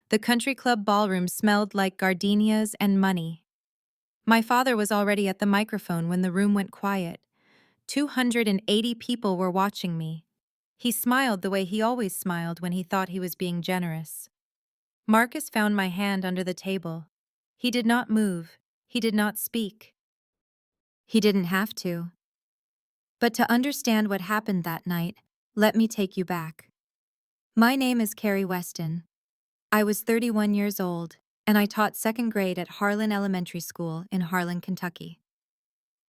The country club ballroom smelled like gardenias and money. My father was already at the microphone when the room went quiet. 280 people were watching me. He smiled the way he always smiled when he thought he was being generous. Marcus found my hand under the table. He did not move. He did not speak. He didn't have to. But to understand what happened that night, let me take you back. My name is Carrie Weston. I was 31 years old, and I taught second grade at Harlan Elementary School in Harlan, Kentucky.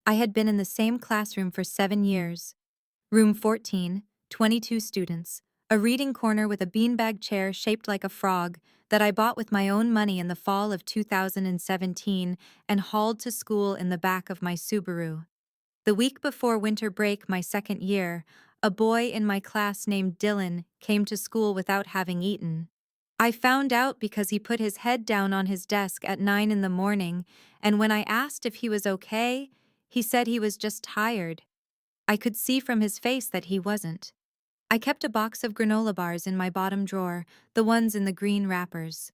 I had been in the same classroom for 7 years. Room 14, 22 students, a reading corner with a beanbag chair shaped like a frog that I bought with my own money in the fall of 2017 and hauled to school in the back of my Subaru. The week before winter break my second year, a boy in my class named Dylan came to school without having eaten. I found out because he put his head down on his desk at 9 in the morning, and when I asked if he was okay, he said he was just tired. I could see from his face that he wasn't. I kept a box of granola bars in my bottom drawer, the ones in the green wrappers.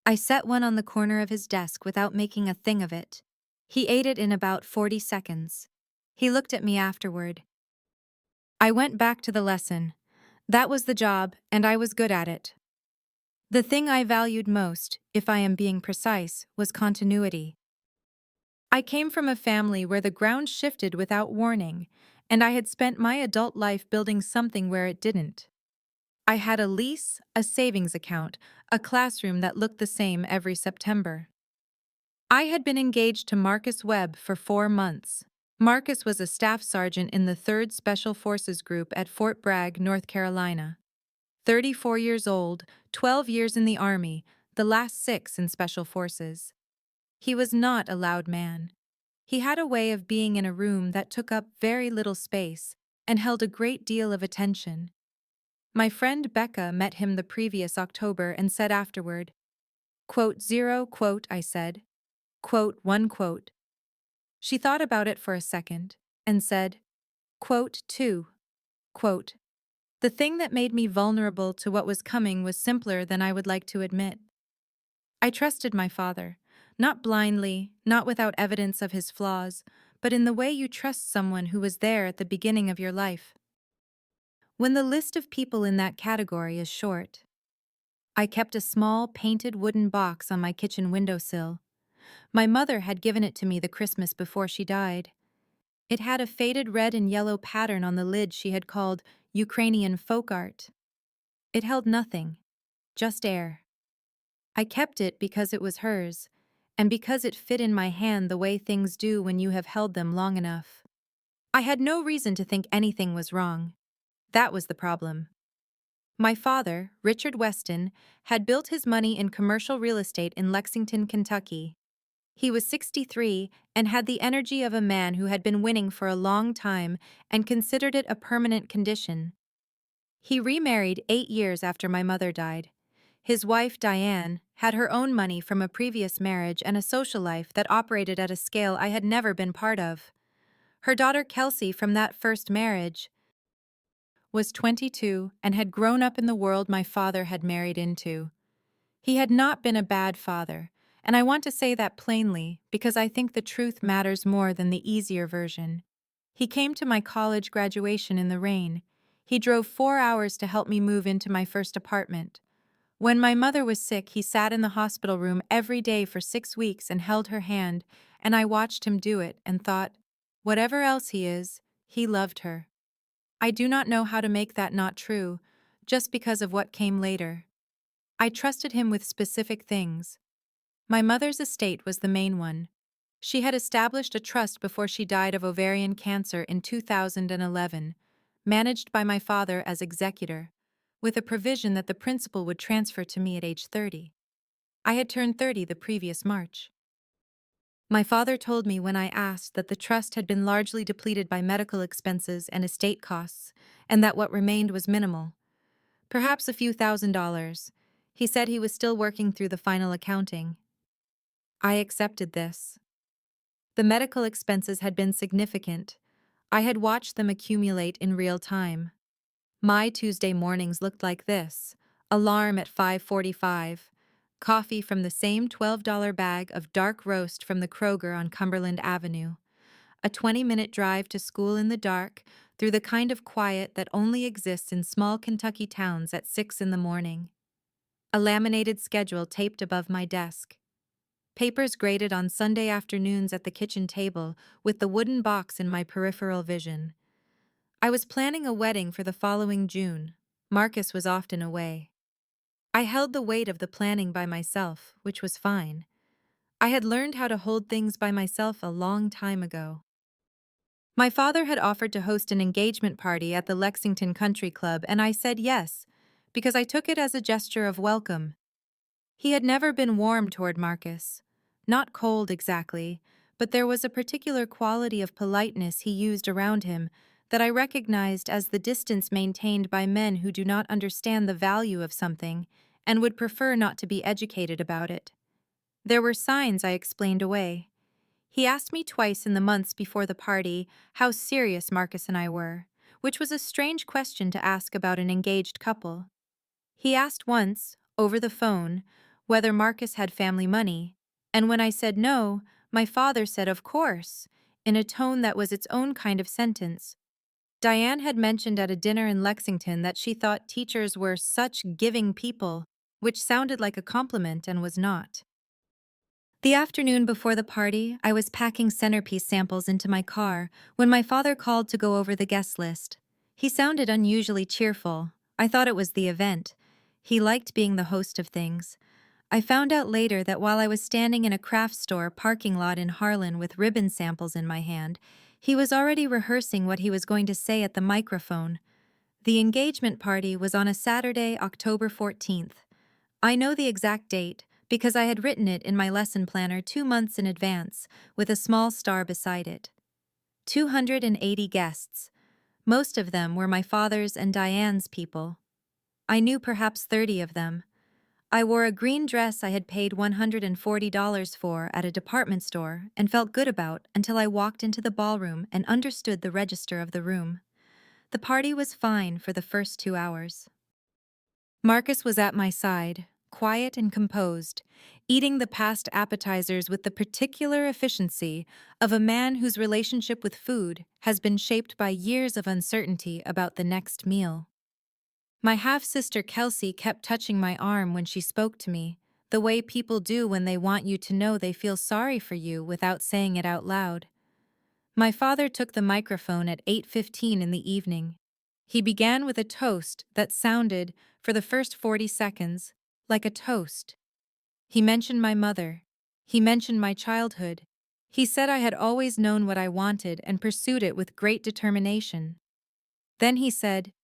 I set one on the corner of his desk without making a thing of it. He ate it in about 40 seconds. He looked at me afterward. I went back to the lesson. That was the job, and I was good at it. The thing I valued most, if I am being precise, was continuity. I came from a family where the ground shifted without warning, and I had spent my adult life building something where it didn't. I had a lease, a savings account, a classroom that looked the same every September. I had been engaged to Marcus Webb for 4 months. Marcus was a staff sergeant in the 3rd Special Forces Group at Fort Bragg, North Carolina. 34 years old, 12 years in the Army, the last 6 in Special Forces. He was not a loud man. He had a way of being in a room that took up very little space and held a great deal of attention. My friend Becca met him the previous October and said afterward, quote, 0, quote, I said, quote, 1, quote. She thought about it for a second and said, quote, 2, quote. The thing that made me vulnerable to what was coming was simpler than I would like to admit. I trusted my father, not blindly, not without evidence of his flaws, but in the way you trust someone who was there at the beginning of your life. When the list of people in that category is short. I kept a small, painted wooden box on my kitchen windowsill. My mother had given it to me the Christmas before she died. It had a faded red and yellow pattern on the lid she had called Ukrainian folk art. It held nothing, just air. I kept it because it was hers, and because it fit in my hand the way things do when you have held them long enough. I had no reason to think anything was wrong. That was the problem. My father, Richard Weston, had built his money in commercial real estate in Lexington, Kentucky. He was 63 and had the energy of a man who had been winning for a long time and considered it a permanent condition. He remarried 8 years after my mother died. His wife, Diane, had her own money from a previous marriage and a social life that operated at a scale I had never been part of. Her daughter, Kelsey, from that first marriage, was 22 and had grown up in the world my father had married into. He had not been a bad father, and I want to say that plainly because I think the truth matters more than the easier version. He came to my college graduation in the rain. He drove 4 hours to help me move into my first apartment. When my mother was sick, he sat in the hospital room every day for 6 weeks and held her hand, and I watched him do it and thought, whatever else he is, he loved her. I do not know how to make that not true, just because of what came later. I trusted him with specific things. My mother's estate was the main one. She had established a trust before she died of ovarian cancer in 2011, managed by my father as executor, with a provision that the principal would transfer to me at age 30. I had turned 30 the previous March. My father told me when I asked that the trust had been largely depleted by medical expenses and estate costs, and that what remained was minimal. Perhaps a few $1,000s. He said he was still working through the final accounting. I accepted this. The medical expenses had been significant. I had watched them accumulate in real time. My Tuesday mornings looked like this: alarm at 5:45, Coffee from the same $12 bag of dark roast from the Kroger on Cumberland Avenue. A 20-minute drive to school in the dark, through the kind of quiet that only exists in small Kentucky towns at 6 in the morning. A laminated schedule taped above my desk. Papers graded on Sunday afternoons at the kitchen table, with the wooden box in my peripheral vision. I was planning a wedding for the following June. Marcus was often away. I held the weight of the planning by myself, which was fine. I had learned how to hold things by myself a long time ago. My father had offered to host an engagement party at the Lexington Country Club, and I said yes, because I took it as a gesture of welcome. He had never been warm toward Marcus. Not cold exactly, but there was a particular quality of politeness he used around him that I recognized as the distance maintained by men who do not understand the value of something and would prefer not to be educated about it. There were signs I explained away. He asked me twice in the months before the party how serious Marcus and I were, which was a strange question to ask about an engaged couple. He asked once, over the phone, whether Marcus had family money, and when I said no, my father said of course, in a tone that was its own kind of sentence. Diane had mentioned at a dinner in Lexington that she thought teachers were such giving people, which sounded like a compliment and was not. The afternoon before the party, I was packing centerpiece samples into my car when my father called to go over the guest list. He sounded unusually cheerful. I thought it was the event. He liked being the host of things. I found out later that while I was standing in a craft store parking lot in Harlan with ribbon samples in my hand, he was already rehearsing what he was going to say at the microphone. The engagement party was on a Saturday, October 14th. I know the exact date because I had written it in my lesson planner 2 months in advance, with a small star beside it. 280 guests. Most of them were my father's and Diane's people. I knew perhaps 30 of them. I wore a green dress I had paid $140 for at a department store and felt good about until I walked into the ballroom and understood the register of the room. The party was fine for the first 2 hours. Marcus was at my side, quiet and composed, eating the past appetizers with the particular efficiency of a man whose relationship with food has been shaped by years of uncertainty about the next meal. My half-sister Kelsey kept touching my arm when she spoke to me, the way people do when they want you to know they feel sorry for you without saying it out loud. My father took the microphone at 8:15 in the evening. He began with a toast that sounded, for the first 40 seconds, like a toast. He mentioned my mother. He mentioned my childhood. He said I had always known what I wanted and pursued it with great determination. Then he said,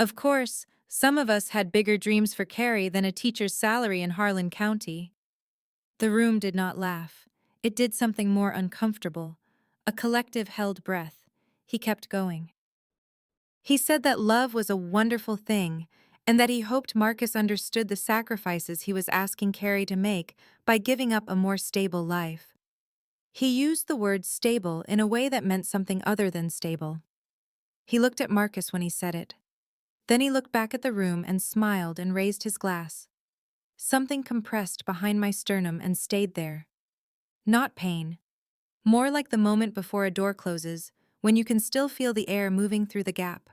"Of course, some of us had bigger dreams for Carrie than a teacher's salary in Harlan County." The room did not laugh. It did something more uncomfortable. A collective held breath. He kept going. He said that love was a wonderful thing, and that he hoped Marcus understood the sacrifices he was asking Carrie to make by giving up a more stable life. He used the word stable in a way that meant something other than stable. He looked at Marcus when he said it. Then he looked back at the room and smiled and raised his glass. Something compressed behind my sternum and stayed there. Not pain. More like the moment before a door closes, when you can still feel the air moving through the gap.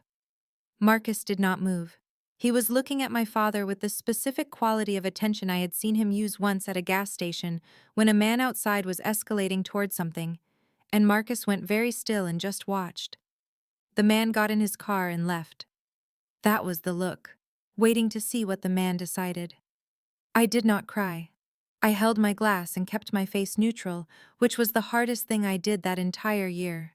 Marcus did not move. He was looking at my father with the specific quality of attention I had seen him use once at a gas station when a man outside was escalating toward something, and Marcus went very still and just watched. The man got in his car and left. That was the look, waiting to see what the man decided. I did not cry. I held my glass and kept my face neutral, which was the hardest thing I did that entire year.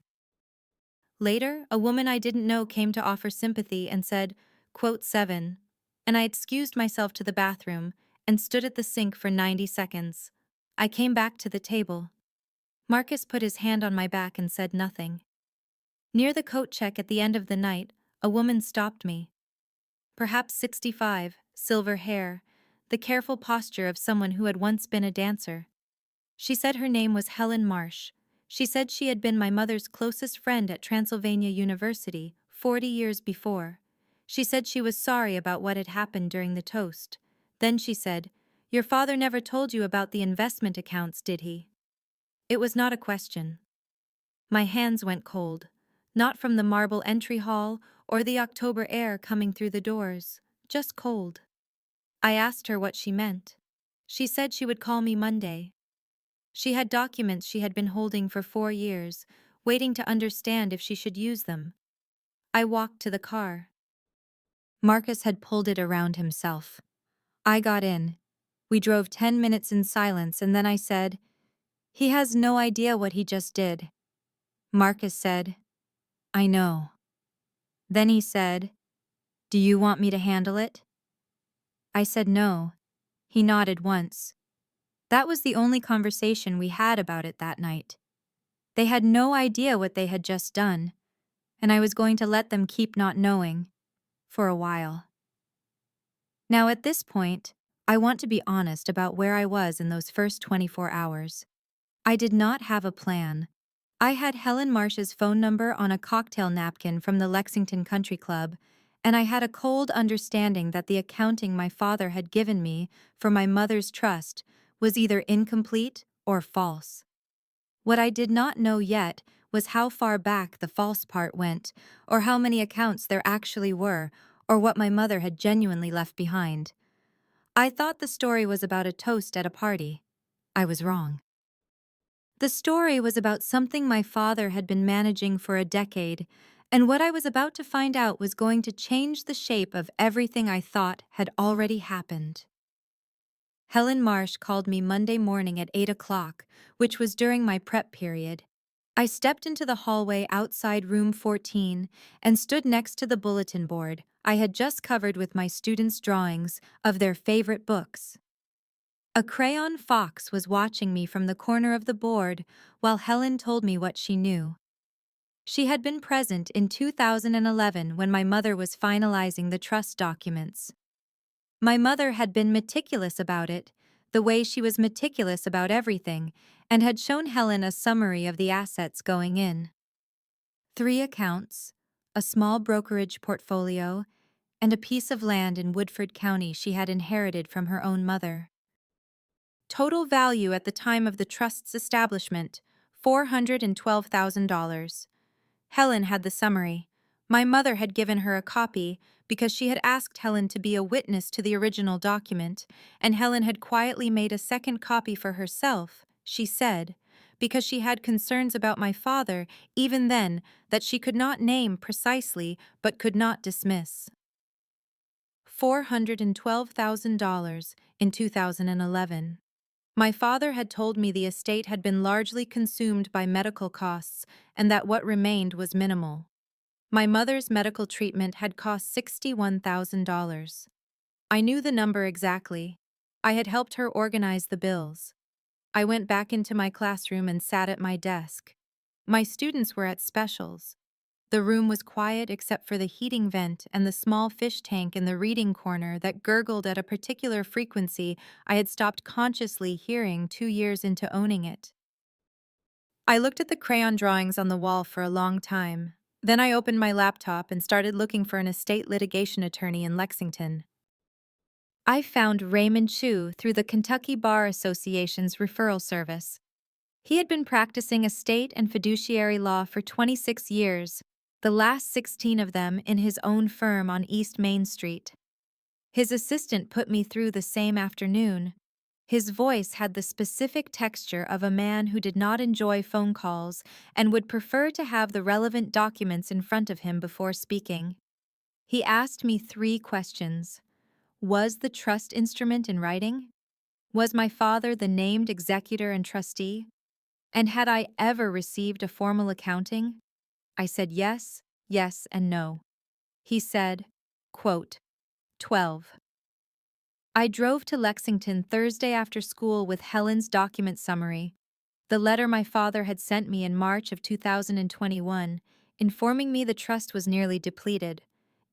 Later, a woman I didn't know came to offer sympathy and said, quote 7, and I excused myself to the bathroom and stood at the sink for 90 seconds. I came back to the table. Marcus put his hand on my back and said nothing. Near the coat check at the end of the night, a woman stopped me. Perhaps 65, silver hair, the careful posture of someone who had once been a dancer. She said her name was Helen Marsh. She said she had been my mother's closest friend at Transylvania University 40 years before. She said she was sorry about what had happened during the toast. Then she said, Your father never told you about the investment accounts, did he? It was not a question. My hands went cold, not from the marble entry hall or the October air coming through the doors, just cold. I asked her what she meant. She said she would call me Monday. She had documents she had been holding for 4 years, waiting to understand if she should use them. I walked to the car. Marcus had pulled it around himself. I got in. We drove 10 minutes in silence, and then I said, "He has no idea what he just did." Marcus said, "I know." Then he said, "Do you want me to handle it?" I said no. He nodded once. That was the only conversation we had about it that night. They had no idea what they had just done, and I was going to let them keep not knowing, for a while. Now at this point, I want to be honest about where I was in those first 24 hours. I did not have a plan. I had Helen Marsh's phone number on a cocktail napkin from the Lexington Country Club, and I had a cold understanding that the accounting my father had given me for my mother's trust was either incomplete or false. What I did not know yet was how far back the false part went, or how many accounts there actually were, or what my mother had genuinely left behind. I thought the story was about a toast at a party. I was wrong. The story was about something my father had been managing for a decade, and what I was about to find out was going to change the shape of everything I thought had already happened. Helen Marsh called me Monday morning at 8 o'clock, which was during my prep period. I stepped into the hallway outside room 14 and stood next to the bulletin board I had just covered with my students' drawings of their favorite books. A crayon fox was watching me from the corner of the board while Helen told me what she knew. She had been present in 2011 when my mother was finalizing the trust documents. My mother had been meticulous about it, the way she was meticulous about everything, and had shown Helen a summary of the assets going in. 3 accounts, a small brokerage portfolio, and a piece of land in Woodford County she had inherited from her own mother. Total value at the time of the trust's establishment, $412,000. Helen had the summary. My mother had given her a copy because she had asked Helen to be a witness to the original document, and Helen had quietly made a second copy for herself, she said, because she had concerns about my father even then that she could not name precisely but could not dismiss. $412,000 in 2011. My father had told me the estate had been largely consumed by medical costs and that what remained was minimal. My mother's medical treatment had cost $61,000. I knew the number exactly. I had helped her organize the bills. I went back into my classroom and sat at my desk. My students were at specials. The room was quiet except for the heating vent and the small fish tank in the reading corner that gurgled at a particular frequency I had stopped consciously hearing 2 years into owning it. I looked at the crayon drawings on the wall for a long time. Then I opened my laptop and started looking for an estate litigation attorney in Lexington. I found Raymond Chu through the Kentucky Bar Association's referral service. He had been practicing estate and fiduciary law for 26 years, the last 16 of them in his own firm on East Main Street. His assistant put me through the same afternoon. His voice had the specific texture of a man who did not enjoy phone calls and would prefer to have the relevant documents in front of him before speaking. He asked me 3 questions. Was the trust instrument in writing? Was my father the named executor and trustee? And had I ever received a formal accounting? I said yes, yes, and no. He said, quote, 12. I drove to Lexington Thursday after school with Helen's document summary, the letter my father had sent me in March of 2021, informing me the trust was nearly depleted,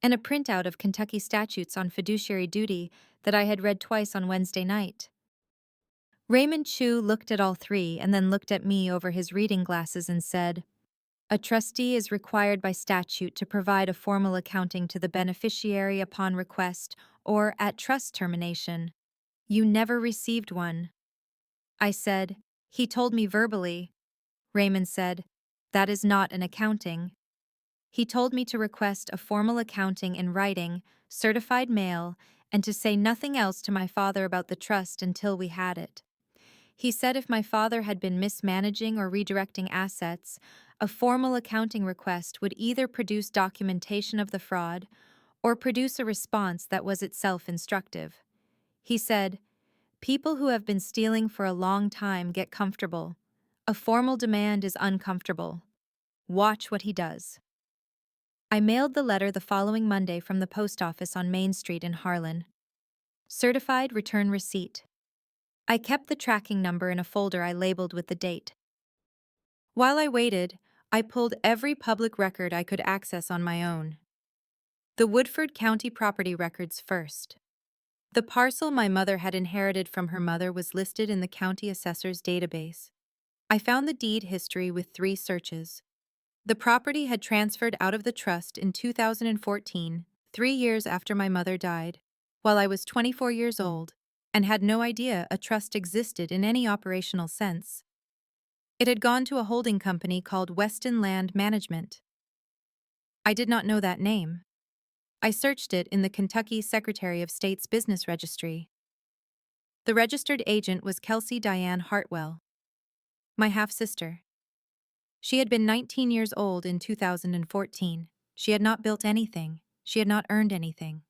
and a printout of Kentucky statutes on fiduciary duty that I had read twice on Wednesday night. Raymond Chu looked at all 3 and then looked at me over his reading glasses and said, "A trustee is required by statute to provide a formal accounting to the beneficiary upon request or at trust termination. You never received one. I said, He told me verbally. Raymond said, That is not an accounting. He told me to request a formal accounting in writing, certified mail, and to say nothing else to my father about the trust until we had it. He said if my father had been mismanaging or redirecting assets, a formal accounting request would either produce documentation of the fraud or produce a response that was itself instructive. He said, People who have been stealing for a long time get comfortable. A formal demand is uncomfortable. Watch what he does. I mailed the letter the following Monday from the post office on Main Street in Harlan. Certified return receipt. I kept the tracking number in a folder I labeled with the date. While I waited, I pulled every public record I could access on my own. The Woodford County property records first. The parcel my mother had inherited from her mother was listed in the county assessor's database. I found the deed history with 3 searches. The property had transferred out of the trust in 2014, 3 years after my mother died, while I was 24 years old, and had no idea a trust existed in any operational sense. It had gone to a holding company called Weston Land Management. I did not know that name. I searched it in the Kentucky Secretary of State's business registry. The registered agent was Kelsey Diane Hartwell, my half-sister. She had been 19 years old in 2014. She had not built anything. She had not earned anything.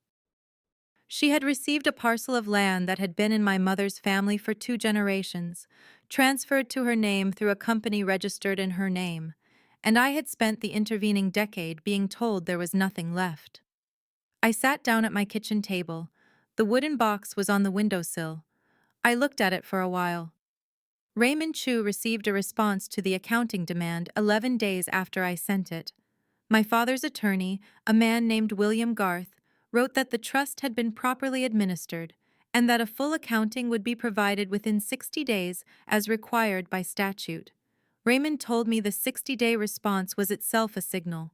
She had received a parcel of land that had been in my mother's family for 2 generations, transferred to her name through a company registered in her name, and I had spent the intervening decade being told there was nothing left. I sat down at my kitchen table. The wooden box was on the windowsill. I looked at it for a while. Raymond Chu received a response to the accounting demand 11 days after I sent it. My father's attorney, a man named William Garth, wrote that the trust had been properly administered and that a full accounting would be provided within 60 days as required by statute. Raymond told me the 60-day response was itself a signal.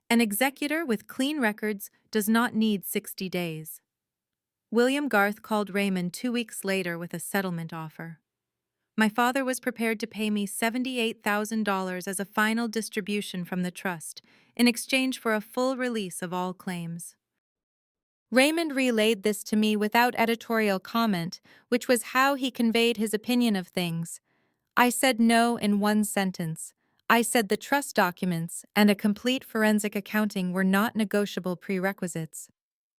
An executor with clean records does not need 60 days. William Garth called Raymond 2 weeks later with a settlement offer. My father was prepared to pay me $78,000 as a final distribution from the trust, in exchange for a full release of all claims. Raymond relayed this to me without editorial comment, which was how he conveyed his opinion of things. I said no in one sentence. I said the trust documents and a complete forensic accounting were not negotiable prerequisites.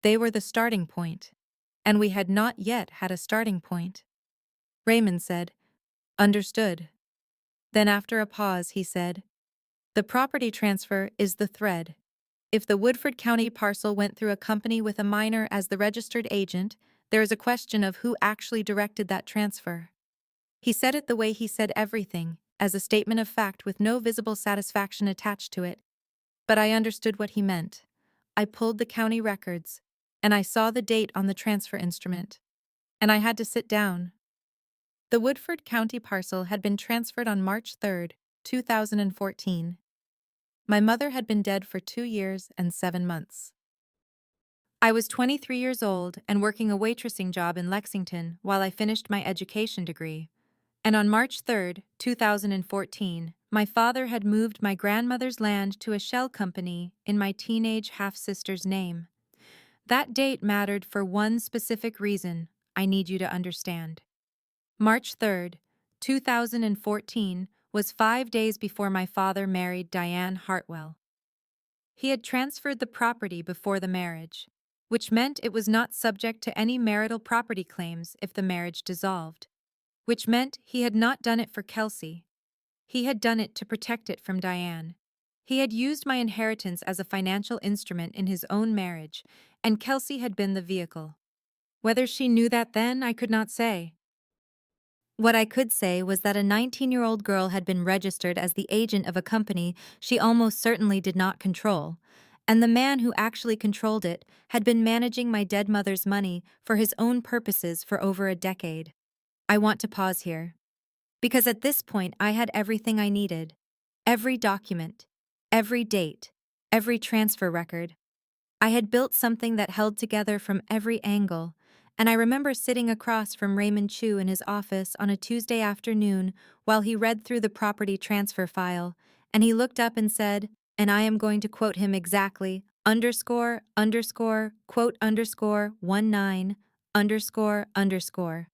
They were the starting point. And we had not yet had a starting point. Raymond said, Understood. Then after a pause, he said, The property transfer is the thread. If the Woodford County parcel went through a company with a minor as the registered agent, there is a question of who actually directed that transfer. He said it the way he said everything, as a statement of fact with no visible satisfaction attached to it. But I understood what he meant. I pulled the county records, and I saw the date on the transfer instrument. And I had to sit down. The Woodford County parcel had been transferred on March 3, 2014. My mother had been dead for 2 years and 7 months. I was 23 years old and working a waitressing job in Lexington while I finished my education degree. And on March 3, 2014, my father had moved my grandmother's land to a shell company in my teenage half-sister's name. That date mattered for one specific reason I need you to understand. March 3, 2014 was 5 days before my father married Diane Hartwell. He had transferred the property before the marriage, which meant it was not subject to any marital property claims if the marriage dissolved, which meant he had not done it for Kelsey. He had done it to protect it from Diane. He had used my inheritance as a financial instrument in his own marriage, and Kelsey had been the vehicle. Whether she knew that then, I could not say. What I could say was that a 19-year-old girl had been registered as the agent of a company she almost certainly did not control, and the man who actually controlled it had been managing my dead mother's money for his own purposes for over a decade. I want to pause here, because at this point I had everything I needed. Every document, every date, every transfer record. I had built something that held together from every angle, And I remember sitting across from Raymond Chu in his office on a Tuesday afternoon while he read through the property transfer file, and he looked up and said, and I am going to quote him exactly, underscore, underscore, quote underscore, 19, underscore, underscore.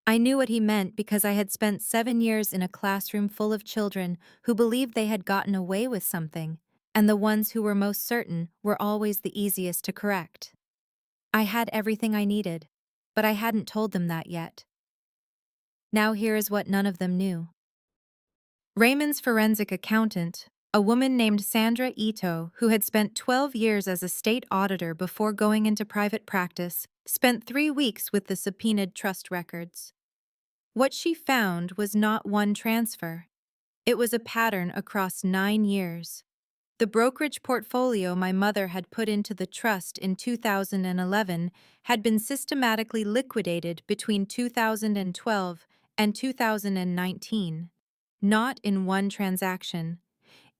I knew what he meant because I had spent 7 years in a classroom full of children who believed they had gotten away with something, and the ones who were most certain were always the easiest to correct. I had everything I needed, but I hadn't told them that yet. Now here is what none of them knew. Raymond's forensic accountant, a woman named Sandra Ito, who had spent 12 years as a state auditor before going into private practice, spent 3 weeks with the subpoenaed trust records. What she found was not one transfer. It was a pattern across 9 years. The brokerage portfolio my mother had put into the trust in 2011 had been systematically liquidated between 2012 and 2019. Not in one transaction.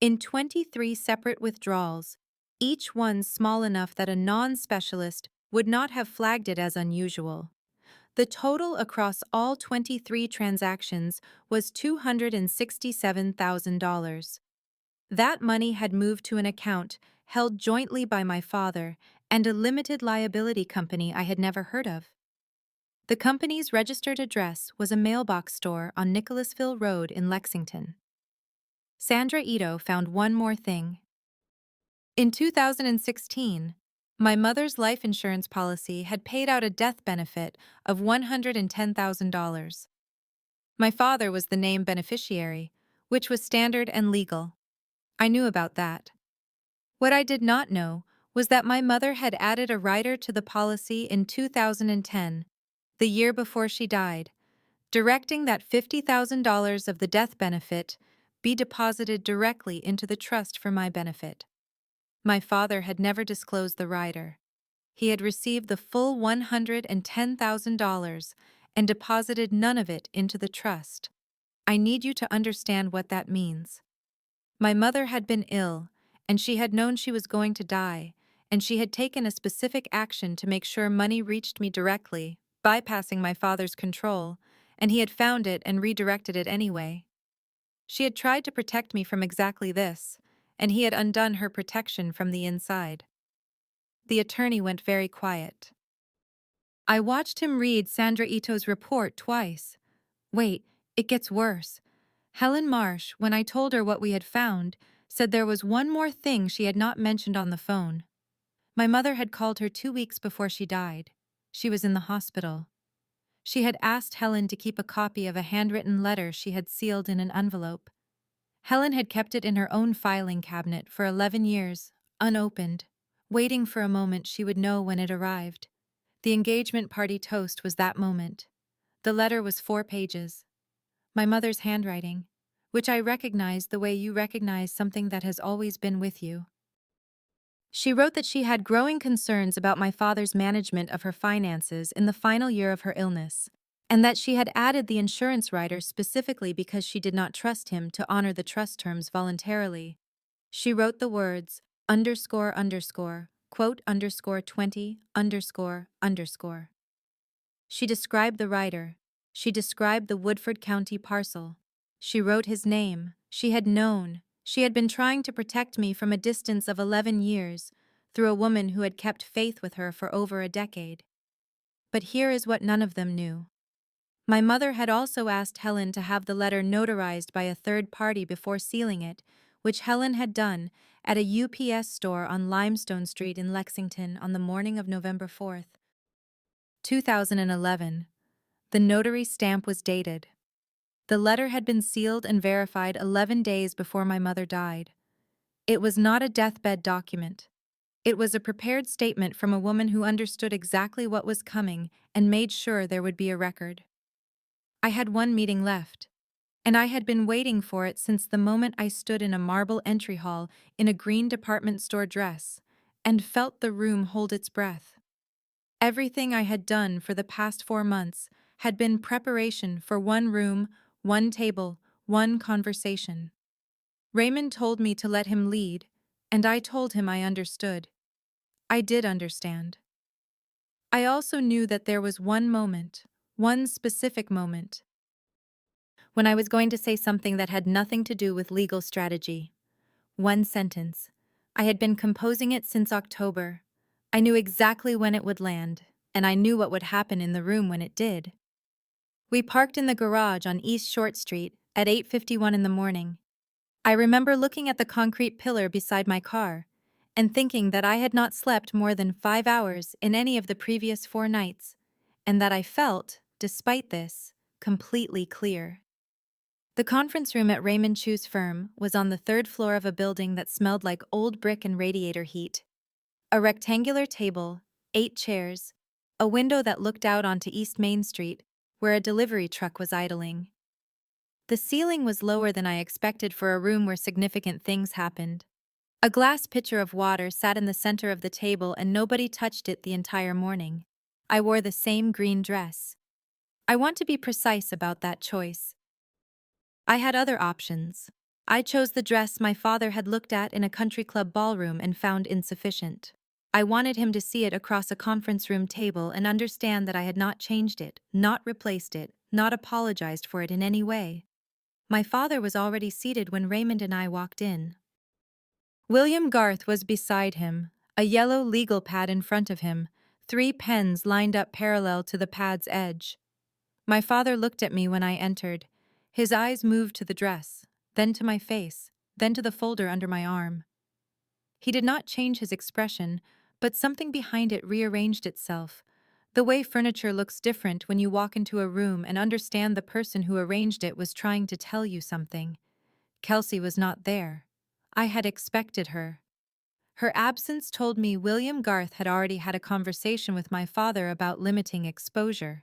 In 23 separate withdrawals, each one small enough that a non-specialist would not have flagged it as unusual. The total across all 23 transactions was $267,000. That money had moved to an account held jointly by my father and a limited liability company I had never heard of. The company's registered address was a mailbox store on Nicholasville Road in Lexington. Sandra Ito found one more thing. In 2016, my mother's life insurance policy had paid out a death benefit of $110,000. My father was the named beneficiary, which was standard and legal. I knew about that. What I did not know was that my mother had added a rider to the policy in 2010, the year before she died, directing that $50,000 of the death benefit be deposited directly into the trust for my benefit. My father had never disclosed the rider. He had received the full $110,000 and deposited none of it into the trust. I need you to understand what that means. My mother had been ill, and she had known she was going to die, and she had taken a specific action to make sure money reached me directly, bypassing my father's control, and he had found it and redirected it anyway. She had tried to protect me from exactly this, and he had undone her protection from the inside. The attorney went very quiet. I watched him read Sandra Ito's report twice. Wait, it gets worse. Helen Marsh, when I told her what we had found, said there was one more thing she had not mentioned on the phone. My mother had called her 2 weeks before she died. She was in the hospital. She had asked Helen to keep a copy of a handwritten letter she had sealed in an envelope. Helen had kept it in her own filing cabinet for 11 years, unopened, waiting for a moment she would know when it arrived. The engagement party toast was that moment. The letter was 4 pages. My mother's handwriting, which I recognized the way you recognize something that has always been with you. She wrote that she had growing concerns about my father's management of her finances in the final year of her illness, and that she had added the insurance rider specifically because she did not trust him to honor the trust terms voluntarily. She wrote the words, underscore underscore, quote underscore 20, underscore underscore. She described the rider. She described the Woodford County parcel. She wrote his name. She had known. She had been trying to protect me from a distance of 11 years through a woman who had kept faith with her for over a decade. But here is what none of them knew. My mother had also asked Helen to have the letter notarized by a third party before sealing it, which Helen had done at a UPS store on Limestone Street in Lexington on the morning of November 4th, 2011. The notary stamp was dated. The letter had been sealed and verified 11 days before my mother died. It was not a deathbed document. It was a prepared statement from a woman who understood exactly what was coming and made sure there would be a record. I had one meeting left, and I had been waiting for it since the moment I stood in a marble entry hall in a green department store dress and felt the room hold its breath. Everything I had done for the past 4 months had been preparation for one room, one table, one conversation. Raymond told me to let him lead, and I told him I understood. I did understand. I also knew that there was one moment, one specific moment, when I was going to say something that had nothing to do with legal strategy. One sentence. I had been composing it since October. I knew exactly when it would land, and I knew what would happen in the room when it did. We parked in the garage on East Short Street at 8:51 in the morning. I remember looking at the concrete pillar beside my car and thinking that I had not slept more than 5 hours in any of the previous 4 nights, and that I felt, despite this, completely clear. The conference room at Raymond Chu's firm was on the third floor of a building that smelled like old brick and radiator heat. A rectangular table, 8 chairs, a window that looked out onto East Main Street, where a delivery truck was idling. The ceiling was lower than I expected for a room where significant things happened. A glass pitcher of water sat in the center of the table and nobody touched it the entire morning. I wore the same green dress. I want to be precise about that choice. I had other options. I chose the dress my father had looked at in a country club ballroom and found insufficient. I wanted him to see it across a conference room table and understand that I had not changed it, not replaced it, not apologized for it in any way. My father was already seated when Raymond and I walked in. William Garth was beside him, a yellow legal pad in front of him, 3 pens lined up parallel to the pad's edge. My father looked at me when I entered. His eyes moved to the dress, then to my face, then to the folder under my arm. He did not change his expression, but something behind it rearranged itself. The way furniture looks different when you walk into a room and understand the person who arranged it was trying to tell you something. Kelsey was not there. I had expected her. Her absence told me William Garth had already had a conversation with my father about limiting exposure.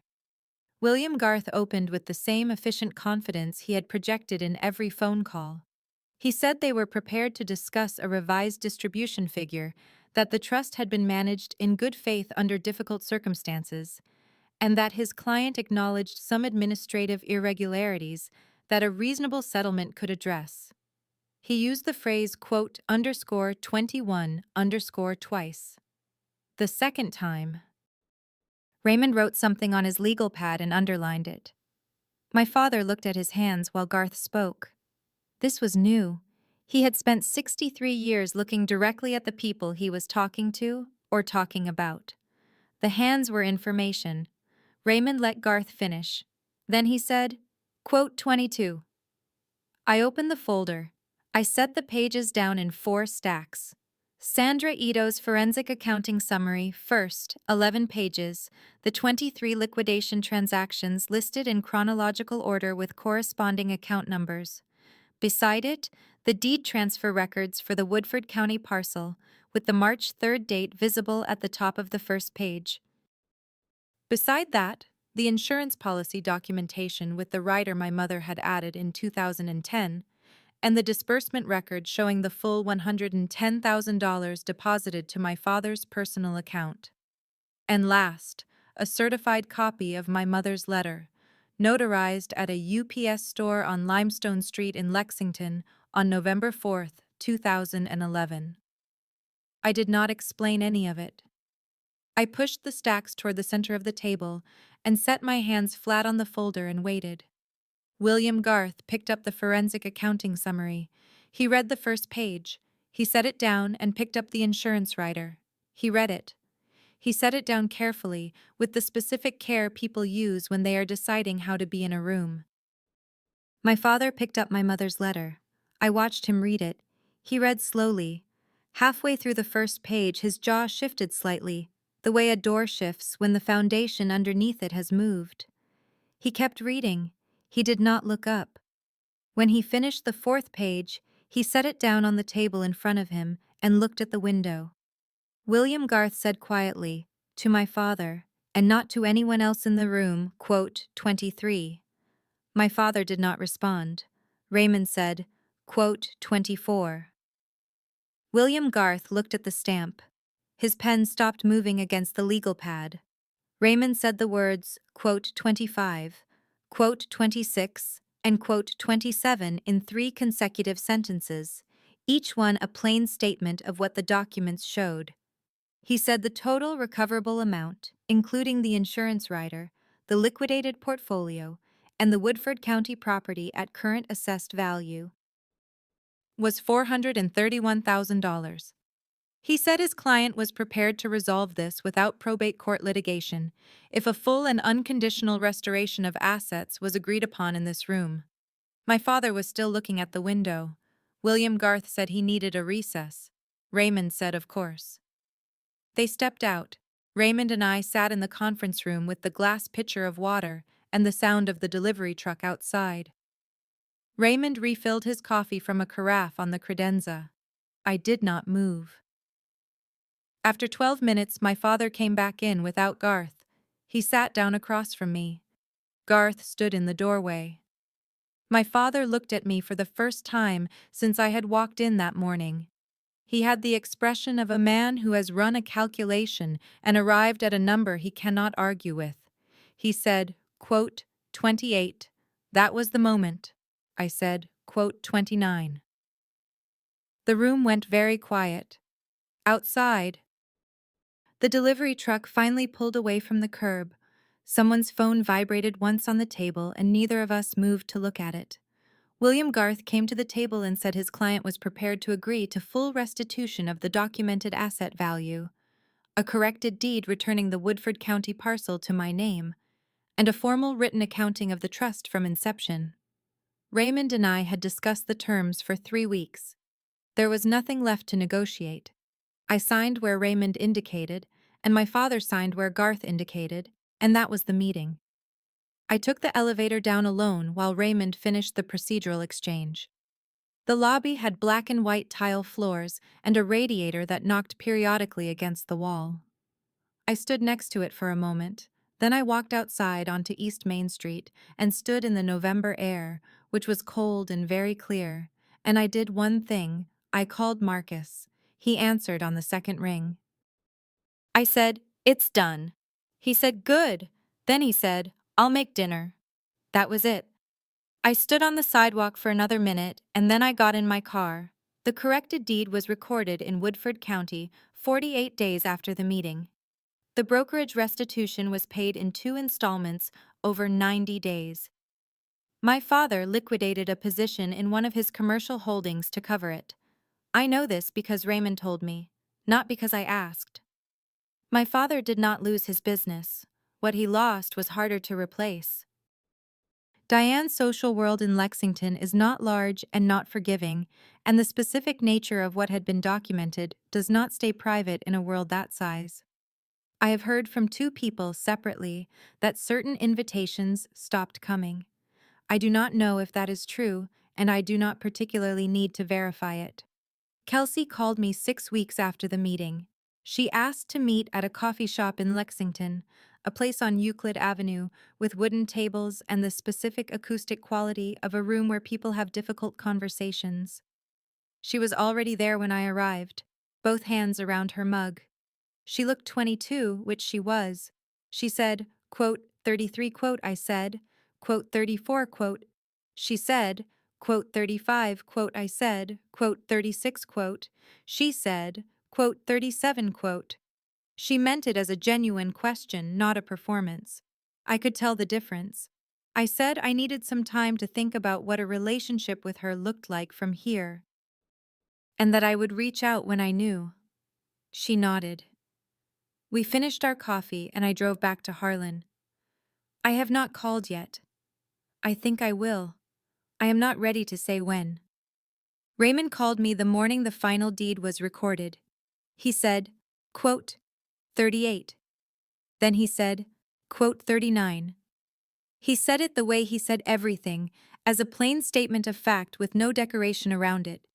William Garth opened with the same efficient confidence he had projected in every phone call. He said they were prepared to discuss a revised distribution figure, that the trust had been managed in good faith under difficult circumstances, and that his client acknowledged some administrative irregularities that a reasonable settlement could address. He used the phrase "21" twice. The second time, Raymond wrote something on his legal pad and underlined it. My father looked at his hands while Garth spoke. This was new. He had spent 63 years looking directly at the people he was talking to or talking about. The hands were information. Raymond let Garth finish. Then he said, "22." I opened the folder. I set the pages down in 4 stacks. Sandra Ito's Forensic Accounting Summary, first, 11 pages, the 23 liquidation transactions listed in chronological order with corresponding account numbers. Beside it, the deed transfer records for the Woodford County parcel, with the March 3rd date visible at the top of the first page. Beside that, the insurance policy documentation with the rider my mother had added in 2010, and the disbursement record showing the full $110,000 deposited to my father's personal account. And last, a certified copy of my mother's letter, notarized at a UPS store on Limestone Street in Lexington on November 4th, 2011. I did not explain any of it. I pushed the stacks toward the center of the table and set my hands flat on the folder and waited. William Garth picked up the Forensic Accounting Summary. He read the first page. He set it down and picked up the insurance rider. He read it. He set it down carefully, with the specific care people use when they are deciding how to be in a room. My father picked up my mother's letter. I watched him read it. He read slowly. Halfway through the first page, his jaw shifted slightly, the way a door shifts when the foundation underneath it has moved. He kept reading. He did not look up. When he finished the 4th page, he set it down on the table in front of him and looked at the window. William Garth said quietly, to my father, and not to anyone else in the room, 23. My father did not respond. Raymond said, 24. William Garth looked at the stamp. His pen stopped moving against the legal pad. Raymond said the words, 25, 26, and 27 in 3 consecutive sentences, each one a plain statement of what the documents showed. He said the total recoverable amount, including the insurance rider, the liquidated portfolio, and the Woodford County property at current assessed value, was $431,000. He said his client was prepared to resolve this without probate court litigation if a full and unconditional restoration of assets was agreed upon in this room. My father was still looking at the window. William Garth said he needed a recess. Raymond said, of course. They stepped out. Raymond and I sat in the conference room with the glass pitcher of water and the sound of the delivery truck outside. Raymond refilled his coffee from a carafe on the credenza. I did not move. After 12 minutes, my father came back in without Garth. He sat down across from me. Garth stood in the doorway. My father looked at me for the first time since I had walked in that morning. He had the expression of a man who has run a calculation and arrived at a number he cannot argue with. He said, quote, 28. That was the moment. I said, quote, 29. The room went very quiet. Outside, the delivery truck finally pulled away from the curb. Someone's phone vibrated once on the table, and neither of us moved to look at it. William Garth came to the table and said his client was prepared to agree to full restitution of the documented asset value, a corrected deed returning the Woodford County parcel to my name, and a formal written accounting of the trust from inception. Raymond and I had discussed the terms for 3 weeks. There was nothing left to negotiate. I signed where Raymond indicated, and my father signed where Garth indicated, and that was the meeting. I took the elevator down alone while Raymond finished the procedural exchange. The lobby had black and white tile floors and a radiator that knocked periodically against the wall. I stood next to it for a moment, then I walked outside onto East Main Street and stood in the November air, which was cold and very clear, and I did one thing. I called Marcus. He answered on the second ring. I said, "It's done." He said, "Good." Then he said, "I'll make dinner." That was it. I stood on the sidewalk for another minute, and then I got in my car. The corrected deed was recorded in Woodford County 48 days after the meeting. The brokerage restitution was paid in 2 installments over 90 days. My father liquidated a position in one of his commercial holdings to cover it. I know this because Raymond told me, not because I asked. My father did not lose his business. What he lost was harder to replace. Diane's social world in Lexington is not large and not forgiving, and the specific nature of what had been documented does not stay private in a world that size. I have heard from 2 people separately that certain invitations stopped coming. I do not know if that is true, and I do not particularly need to verify it. Kelsey called me 6 weeks after the meeting. She asked to meet at a coffee shop in Lexington, a place on Euclid Avenue with wooden tables and the specific acoustic quality of a room where people have difficult conversations. She was already there when I arrived, both hands around her mug. She looked 22, which she was. She said, quote, 33, quote, I said, quote, 34, quote. She said, quote, 35, quote, I said, quote, 36, quote. She said, quote, 37, quote. She meant it as a genuine question, not a performance. I could tell the difference. I said I needed some time to think about what a relationship with her looked like from here, and that I would reach out when I knew. She nodded. We finished our coffee and I drove back to Harlan. I have not called yet. I think I will. I am not ready to say when. Raymond called me the morning the final deed was recorded. He said, quote, 38. Then he said, quote, 39. He said it the way he said everything, as a plain statement of fact with no decoration around it.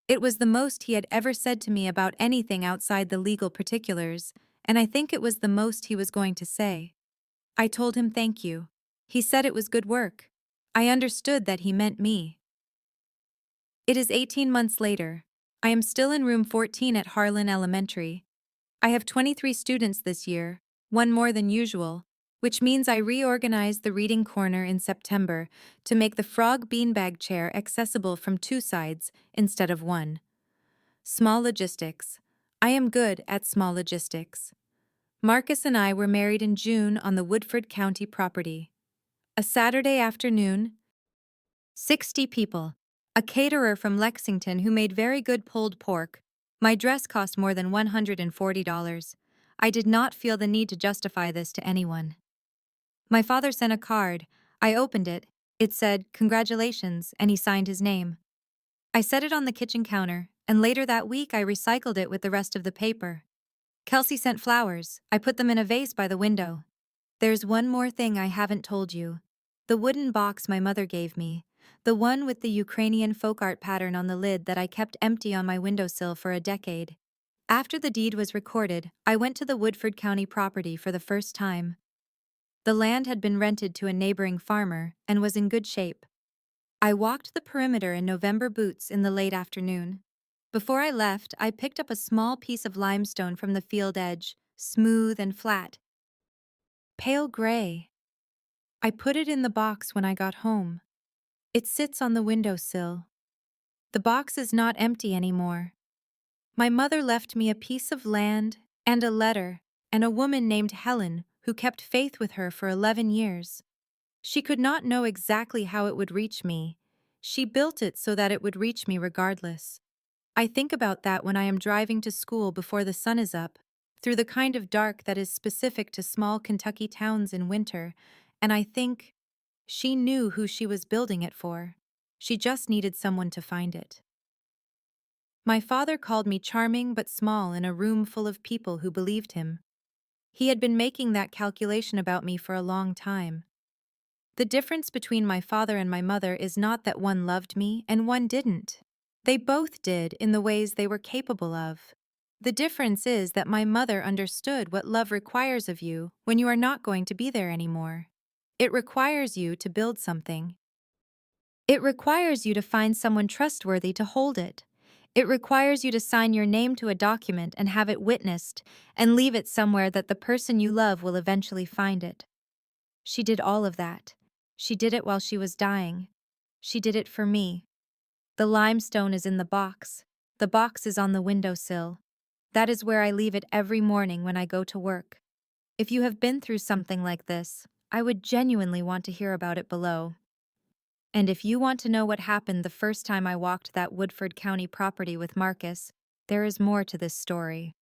It was the most he had ever said to me about anything outside the legal particulars, and I think it was the most he was going to say. I told him thank you. He said it was good work. I understood that he meant me. It is 18 months later. I am still in room 14 at Harlan Elementary. I have 23 students this year, one more than usual, which means I reorganized the reading corner in September to make the frog beanbag chair accessible from 2 sides instead of 1. Small logistics. I am good at small logistics. Marcus and I were married in June on the Woodford County property. A Saturday afternoon, 60 people. A caterer from Lexington who made very good pulled pork. My dress cost more than $140. I did not feel the need to justify this to anyone. My father sent a card. I opened it. It said, "Congratulations," and he signed his name. I set it on the kitchen counter, and later that week I recycled it with the rest of the paper. Kelsey sent flowers. I put them in a vase by the window. There's one more thing I haven't told you. The wooden box my mother gave me. The one with the Ukrainian folk art pattern on the lid that I kept empty on my windowsill for a decade. After the deed was recorded, I went to the Woodford County property for the first time. The land had been rented to a neighboring farmer and was in good shape. I walked the perimeter in November boots in the late afternoon. Before I left, I picked up a small piece of limestone from the field edge, smooth and flat, pale gray. I put it in the box when I got home. It sits on the windowsill. The box is not empty anymore. My mother left me a piece of land and a letter, and a woman named Helen who kept faith with her for 11 years. She could not know exactly how it would reach me. She built it so that it would reach me regardless. I think about that when I am driving to school before the sun is up, through the kind of dark that is specific to small Kentucky towns in winter, and I think, she knew who she was building it for. She just needed someone to find it. My father called me charming but small in a room full of people who believed him. He had been making that calculation about me for a long time. The difference between my father and my mother is not that one loved me and one didn't. They both did in the ways they were capable of. The difference is that my mother understood what love requires of you when you are not going to be there anymore. It requires you to build something. It requires you to find someone trustworthy to hold it. It requires you to sign your name to a document and have it witnessed, and leave it somewhere that the person you love will eventually find it. She did all of that. She did it while she was dying. She did it for me. The limestone is in the box. The box is on the windowsill. That is where I leave it every morning when I go to work. If you have been through something like this, I would genuinely want to hear about it below. And if you want to know what happened the first time I walked that Woodford County property with Marcus, there is more to this story.